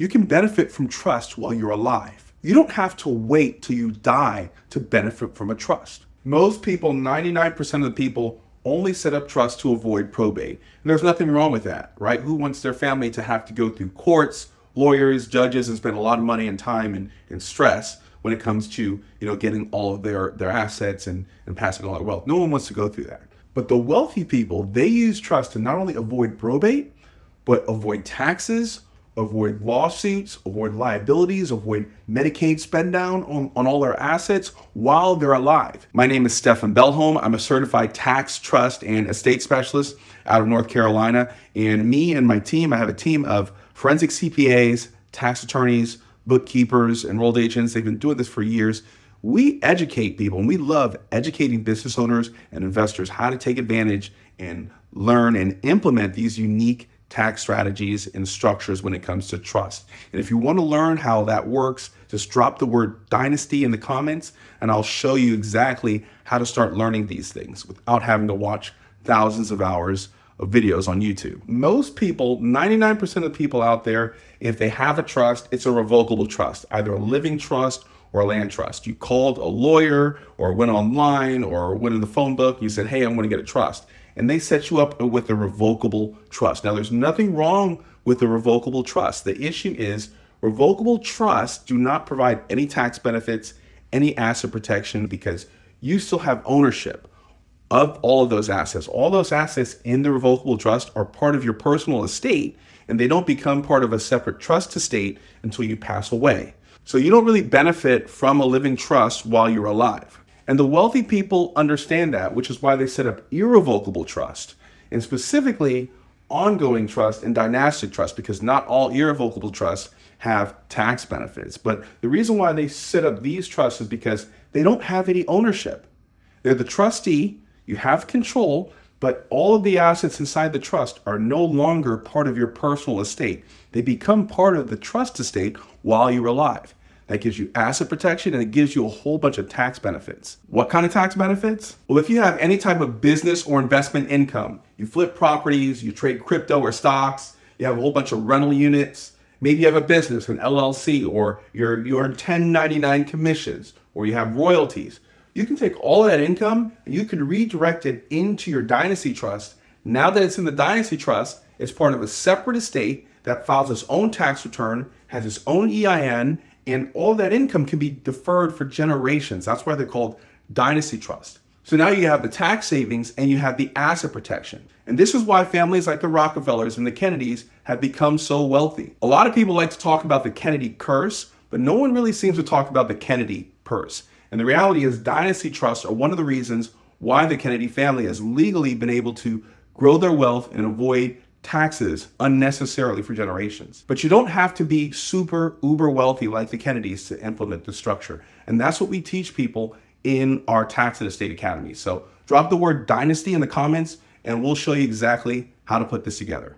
You can benefit from trust while you're alive. You don't have to wait till you die to benefit from a trust. Most people, 99% of the people, only set up trusts to avoid probate. And there's nothing wrong with that, right? Who wants their family to have to go through courts, lawyers, judges, and spend a lot of money and time and stress when it comes to, getting all of their assets and passing all their wealth? No one wants to go through that. But the wealthy people, they use trust to not only avoid probate, but avoid taxes, avoid lawsuits, avoid liabilities, avoid Medicaid spend down on all their assets while they're alive. My name is Stefan Bellholm. I'm a certified tax, trust, and estate specialist out of North Carolina. And me and my team, I have a team of forensic CPAs, tax attorneys, bookkeepers, enrolled agents. They've been doing this for years. We educate people, and we love educating business owners and investors how to take advantage and learn and implement these unique tax strategies and structures when it comes to trust. And if you want to learn how that works, just drop the word Dynasty in the comments, and I'll show you exactly how to start learning these things without having to watch thousands of hours of videos on YouTube. Most people, 99% of the people out there, if they have a trust, it's a revocable trust, either a living trust or a land trust. You called a lawyer or went online or went in the phone book, you said, hey, I'm going to get a trust. And they set you up with a revocable trust. Now, there's nothing wrong with a revocable trust. The issue is revocable trusts do not provide any tax benefits, any asset protection, because you still have ownership of all of those assets. All those assets in the revocable trust are part of your personal estate, and they don't become part of a separate trust estate until you pass away. So you don't really benefit from a living trust while you're alive. And the wealthy people understand that, which is why they set up irrevocable trust, and specifically ongoing trust and dynastic trust, because not all irrevocable trusts have tax benefits. But the reason why they set up these trusts is because they don't have any ownership. They're the trustee, you have control, but all of the assets inside the trust are no longer part of your personal estate. They become part of the trust estate while you're alive. That gives you asset protection, and it gives you a whole bunch of tax benefits. What kind of tax benefits? Well, if you have any type of business or investment income, you flip properties, you trade crypto or stocks, you have a whole bunch of rental units, maybe you have a business, an LLC, or you're 1099 commissions, or you have royalties. You can take all of that income and you can redirect it into your Dynasty Trust. Now that it's in the Dynasty Trust, it's part of a separate estate that files its own tax return, has its own EIN, and all that income can be deferred for generations. That's why they're called Dynasty Trust. So now you have the tax savings and you have the asset protection. And this is why families like the Rockefellers and the Kennedys have become so wealthy. A lot of people like to talk about the Kennedy curse, but no one really seems to talk about the Kennedy purse. And the reality is Dynasty Trusts are one of the reasons why the Kennedy family has legally been able to grow their wealth and avoid taxes unnecessarily for generations. But you don't have to be super uber wealthy like the Kennedys to implement the structure. And that's what we teach people in our Tax and Estate Academy. So drop the word Dynasty in the comments and we'll show you exactly how to put this together.